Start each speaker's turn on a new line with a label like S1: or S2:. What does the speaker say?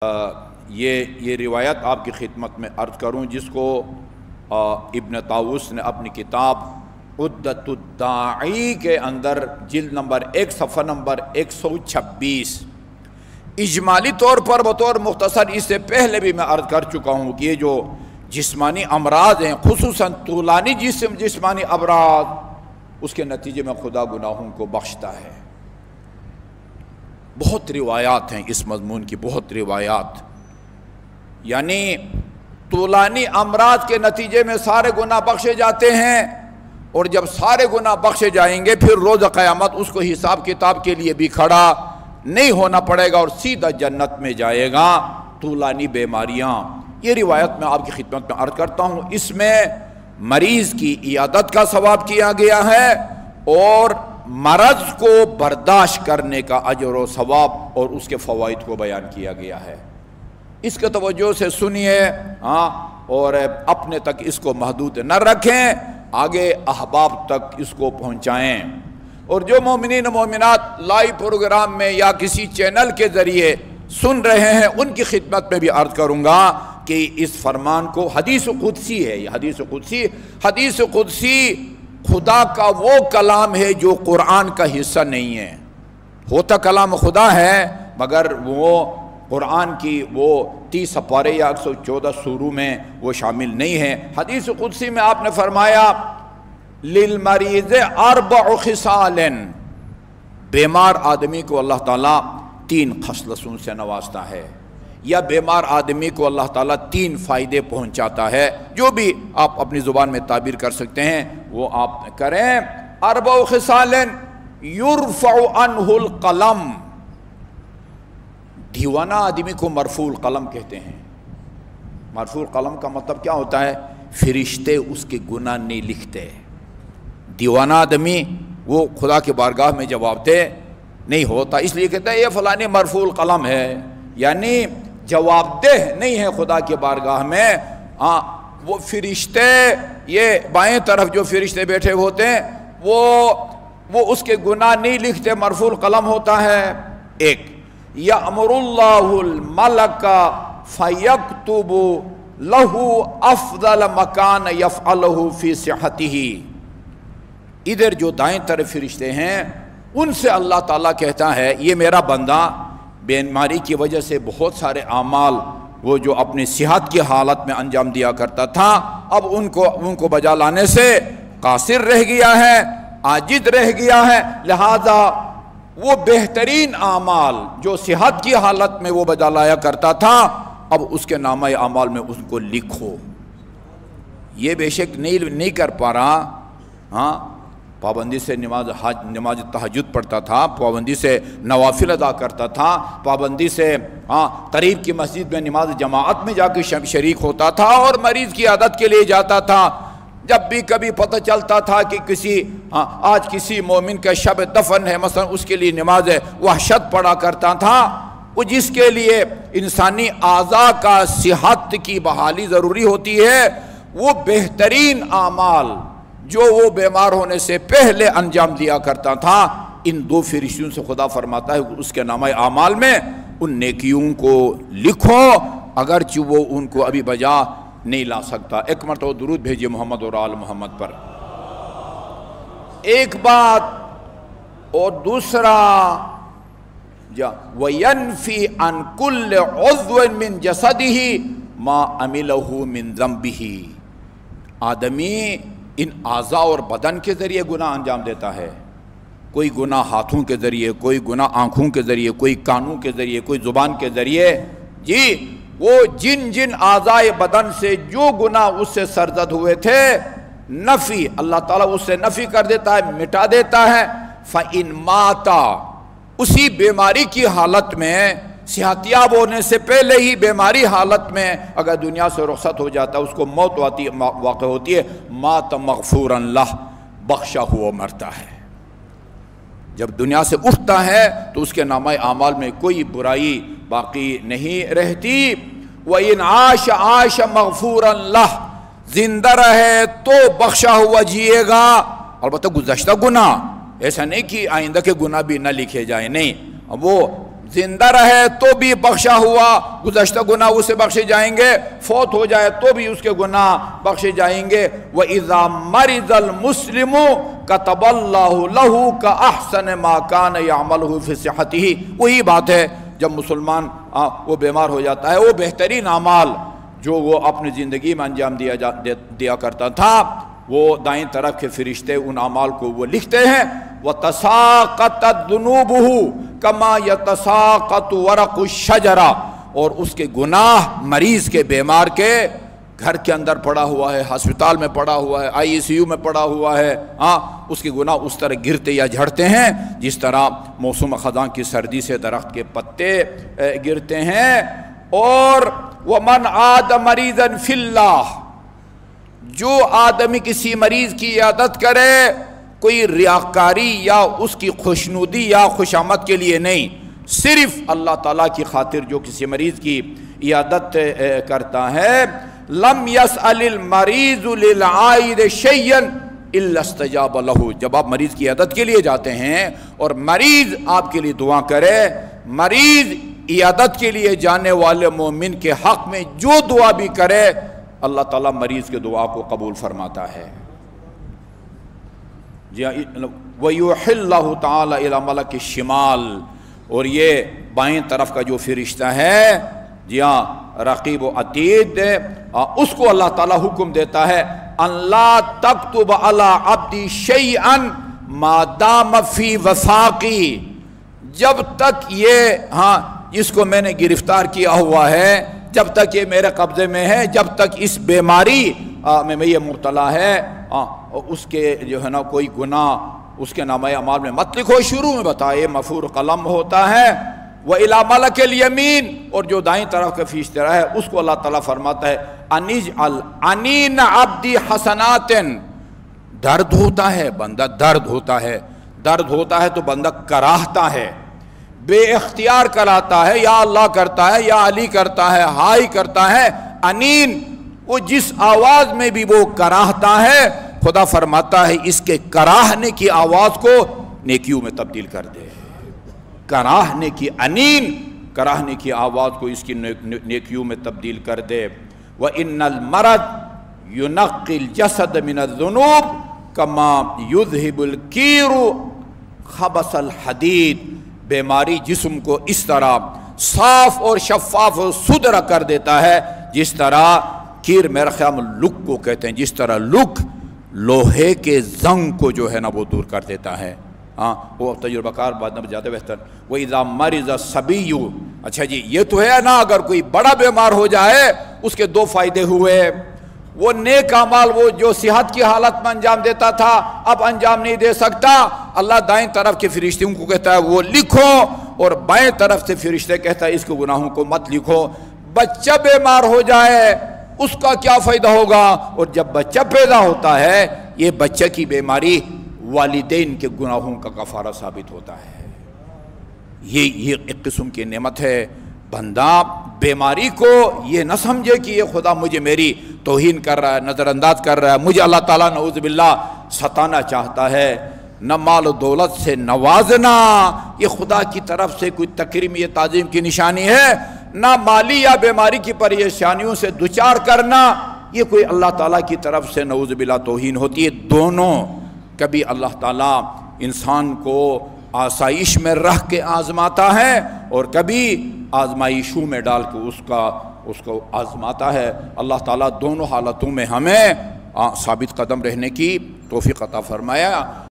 S1: یہ روایت آپ کی خدمت میں عرض کروں، جس کو ابن طاووس نے اپنی کتاب عدۃ الداعی کے اندر جلد نمبر 1 صفحہ نمبر 126 اجمالی طور پر بطور مختصر، اس سے پہلے بھی میں عرض کر چکا ہوں کہ یہ جو جسمانی امراض ہیں، خصوصاً طولانی جسمانی امراض، اس کے نتیجے میں خدا گناہوں کو بخشتا ہے۔ بہت روایات ہیں اس مضمون کی، بہت روایات، یعنی طولانی امراض کے نتیجے میں سارے گناہ بخشے جاتے ہیں، اور جب سارے گناہ بخشے جائیں گے پھر روز قیامت اس کو حساب کتاب کے لیے بھی کھڑا نہیں ہونا پڑے گا اور سیدھا جنت میں جائے گا۔ طولانی بیماریاں، یہ روایت میں آپ کی خدمت میں عرض کرتا ہوں۔ اس میں مریض کی عیادت کا ثواب کیا گیا ہے اور مرض کو برداشت کرنے کا اجر و ثواب اور اس کے فوائد کو بیان کیا گیا ہے۔ اس کے توجہ سے سنیے اور اپنے تک اس کو محدود نہ رکھیں، آگے احباب تک اس کو پہنچائیں۔ اور جو مومنین و مومنات لائیو پروگرام میں یا کسی چینل کے ذریعے سن رہے ہیں، ان کی خدمت میں بھی عرض کروں گا کہ اس فرمان کو حدیث قدسی ہے، یہ حدیث قدسی خدا کا وہ کلام ہے جو قرآن کا حصہ نہیں ہے۔ ہوتا کلام خدا ہے مگر وہ قرآن کی وہ 30 سپارے یا 114 سوروں میں وہ شامل نہیں ہے۔ حدیث قدسی میں آپ نے فرمایا للمریض 4 خصال، بیمار آدمی کو اللہ تعالیٰ 3 خصلتوں سے نوازتا ہے، یا بیمار آدمی کو اللہ تعالیٰ 3 فائدے پہنچاتا ہے، جو بھی آپ اپنی زبان میں تعبیر کر سکتے ہیں وہ آپ کریں۔ 4 خصال یرفع عنہ القلم، دیوانہ آدمی کو مرفوع القلم کہتے ہیں۔ مرفوع القلم کا مطلب کیا ہوتا ہے؟ فرشتے اس کے گناہ نہیں لکھتے۔ دیوانہ آدمی وہ خدا کے بارگاہ میں جواب دہ نہیں ہوتا، اس لیے کہتا ہے یہ فلانی مرفوع القلم ہے، یعنی جواب دہ نہیں ہے خدا کے بارگاہ میں۔ وہ فرشتے، یہ بائیں طرف جو فرشتے بیٹھے ہوتے ہیں وہ اس کے گناہ نہیں لکھتے، مرفوع القلم ہوتا ہے۔ ایک یأمر اللہ الملک فیکتب لہ افضل مکان یفعلہ فی صحتہ، ادھر جو دائیں طرف فرشتے ہیں ان سے اللہ تعالیٰ کہتا ہے یہ میرا بندہ بیماری کی وجہ سے بہت سارے اعمال وہ جو اپنی صحت کی حالت میں انجام دیا کرتا تھا، اب ان کو بجا لانے سے قاصر رہ گیا ہے، عاجز رہ گیا ہے، لہذا وہ بہترین اعمال جو صحت کی حالت میں وہ بجا لایا کرتا تھا، اب اس کے نامہ اعمال میں اس کو لکھو۔ یہ بے شک نہیں کر پا رہا، پابندی سے نماز تہجد پڑھتا تھا، پابندی سے نوافل ادا کرتا تھا، پابندی سے قریب کی مسجد میں نماز جماعت میں جا کے شریک ہوتا تھا اور مریض کی عادت کے لیے جاتا تھا۔ جب بھی کبھی پتہ چلتا تھا کہ آج کسی مومن کا شب دفن ہے مثلا، اس کے لیے نماز وحشت پڑھا کرتا تھا۔ وہ جس کے لیے انسانی اعضاء کا صحت کی بحالی ضروری ہوتی ہے، وہ بہترین اعمال جو وہ بیمار ہونے سے پہلے انجام دیا کرتا تھا، ان 2 فرشتوں سے خدا فرماتا ہے اس کے نامہ اعمال میں ان نیکیوں کو لکھو، اگرچہ وہ ان کو ابھی بجا نہیں لا سکتا۔ ایک مرتبہ درود بھیجئے محمد اور آل محمد پر۔ ایک بات، اور دوسرا وَيَنْفِي عَنْ كُلِّ عُضْوٍ مِّن جَسَدِهِ مَا عَمِلَهُ مِن ذَنْبِهِ، آدمی ان اعضاء اور بدن کے ذریعے گناہ انجام دیتا ہے، کوئی گناہ ہاتھوں کے ذریعے، کوئی گناہ آنکھوں کے ذریعے، کوئی کانوں کے ذریعے، کوئی زبان کے ذریعے، جی وہ جن اعضاء بدن سے جو گناہ اس سے سرزد ہوئے تھے، نفی اللہ تعالیٰ اس سے نفی کر دیتا ہے، مٹا دیتا ہے۔ فَإِن مَاتَ، اسی بیماری کی حالت میں، صحتیاب ہونے سے پہلے ہی بیماری حالت میں اگر دنیا سے رخصت ہو جاتا ہے، اس کو موت واقع ہوتی ہے، مات مغفورا لہ، بخشا ہوا مرتا ہے۔ جب دنیا سے اٹھتا ہے تو اس کے نامہ اعمال میں کوئی برائی باقی نہیں رہتی۔ وَإِنْ عَاشَ عَاشَ مَغْفُورًا لَهُ، زندہ رہے تو بخشا ہوا جیے گا۔ البتہ گزشتہ گناہ، ایسا نہیں کہ آئندہ کے گناہ بھی نہ لکھے جائیں، نہیں، وہ زندہ رہے تو بھی بخشا ہوا گزشتہ گناہ اسے بخشے جائیں گے، فوت ہو جائے تو بھی اس کے گناہ بخشے جائیں گے۔ وَإِذَا مَرِضَ الْمُسْلِمُ كَتَبَ اللَّهُ لَهُ كَأَحْسَنِ مَا كَانَ يَعْمَلُهُ فِي صِحَّتِهِ۔ وہی بات ہے جب مسلمان وہ بیمار ہو جاتا ہے، وہ بہترین اعمال جو وہ اپنی زندگی میں انجام دیا کرتا تھا، وہ دائیں طرف کے فرشتے ان اعمال کو وہ لکھتے ہیں۔ وَتَسَاقَطَتْ ذُنُوبُهُ كَمَا يَتَسَاقَطُ وَرَقُ الشَّجَرَةِ، اور اس کے گناہ مریض کے، بیمار کے گھر کے اندر پڑا ہوا ہے، ہسپتال میں پڑا ہوا ہے، ICU میں پڑا ہوا ہے، اس کے گناہ اس طرح گرتے یا جھڑتے ہیں جس طرح موسم خزاں کی سردی سے درخت کے پتے گرتے ہیں۔ اور وَمَنْ عَادَ مَرِيضًا فِي اللَّهِ، جو آدمی کسی مریض کی عیادت کرے کوئی ریاکاری یا اس کی خوشنودی یا خوشامد کے لیے نہیں، صرف اللہ تعالیٰ کی خاطر جو کسی مریض کی عیادت کرتا ہے، لم يسأل المریض للعائد شيئا الا استجاب له، جب آپ مریض کی عیادت کے لیے جاتے ہیں اور مریض آپ کے لیے دعا کرے، مریض عیادت کے لیے جانے والے مومن کے حق میں جو دعا بھی کرے، اللہ تعالیٰ مریض کے دعا کو قبول فرماتا ہے۔ وَيُوحِي اللَّهُ تَعَالَى إِلَى مَلَكِ الشِّمَالِ، اور یہ بائیں طرف کا جو فرشتہ ہے، جی ہاں رقیب و عتید، اس کو اللہ تعالیٰ حکم دیتا ہے ان لا تکتب علی عبدی شیئا ما دام فی وفاقی، جب تک یہ جس کو میں نے گرفتار کیا ہوا ہے، جب تک یہ میرے قبضے میں ہے، جب تک اس بیماری میں یہ مبتلا ہے، اس کے جو ہے نا کوئی گناہ اس کے نامہ اعمال میں مت لکھو۔ شروع میں بتائے مفعول قلم ہوتا ہے، وَإِلَى مَلَكِ الْيَمِينِ، اور جو دائیں طرف کا فرشتہ ہے اس کو اللہ تعالیٰ فرماتا ہے اَنِجْعَلْ عَنِينَ عَبْدِ حَسَنَاتٍ، درد ہوتا ہے بندہ، درد ہوتا ہے تو بندہ کراہتا ہے، بے اختیار کراتا ہے، یا اللہ کرتا ہے یا علی کرتا ہے، ہائی کرتا ہے، انین وہ جس آواز میں بھی وہ کراہتا ہے، خدا فرماتا ہے اس کے کراہنے کی آواز کو نیکیوں میں تبدیل کر دے۔ کراہنے کی انین، کراہنے کی آواز کو اس کی نیکیوں میں تبدیل کر دے۔ وَإِنَّ الْمَرَضَ يُنَقِّي الْجَسَدَ مِنَ الذُّنُوبِ كَمَا يُذْهِبُ الْكِيرُ خَبَثَ الْحَدِيدِ، بیماری جسم کو اس طرح صاف اور شفاف اور ستھرا کر دیتا ہے جس طرح کیر، میرا خیال میں لک کو کہتے ہیں، جس طرح لک لوہے کے زنگ کو جو ہے نا وہ دور کر دیتا ہے۔ وہ تجربہ کار بات نہ زیادہ بہتر۔ وَإِذَا مَرِضَ الصَّبِيُّ، اچھا جی یہ تو ہے نا، اگر کوئی بڑا بیمار ہو جائے اس کے دو فائدے ہوئے، وہ نیک اعمال وہ جو صحت کی حالت میں انجام دیتا تھا اب انجام نہیں دے سکتا، اللہ دائیں طرف کے فرشتوں کو کہتا ہے وہ لکھو، اور بائیں طرف سے فرشتے کہتا ہے اس کے گناہوں کو مت لکھو۔ بچہ بیمار ہو جائے اس کا کیا فائدہ ہوگا، اور جب بچہ پیدا ہوتا ہے یہ بچہ کی بیماری والدین کے گناہوں کا کفارہ ثابت ہوتا ہے۔ یہ ایک قسم کی نعمت ہے۔ بندہ بیماری کو یہ نہ سمجھے کہ یہ خدا مجھے میری توہین کر رہا ہے، نظر انداز کر رہا ہے، مجھے اللہ تعالیٰ نعوذ باللہ ستانا چاہتا ہے۔ نہ مال و دولت سے نوازنا یہ خدا کی طرف سے کوئی تکریم یا تعظیم کی نشانی ہے، نہ مالی یا بیماری کی پریشانیوں سے دوچار کرنا یہ کوئی اللہ تعالیٰ کی طرف سے نعوذ باللہ توہین ہوتی ہے۔ دونوں، کبھی اللہ تعالیٰ انسان کو آسائش میں رکھ کے آزماتا ہے اور کبھی آزمائشوں میں ڈال کے اس کو آزماتا ہے۔ اللہ تعالیٰ دونوں حالتوں میں ہمیں ثابت قدم رہنے کی توفیق عطا فرمایا۔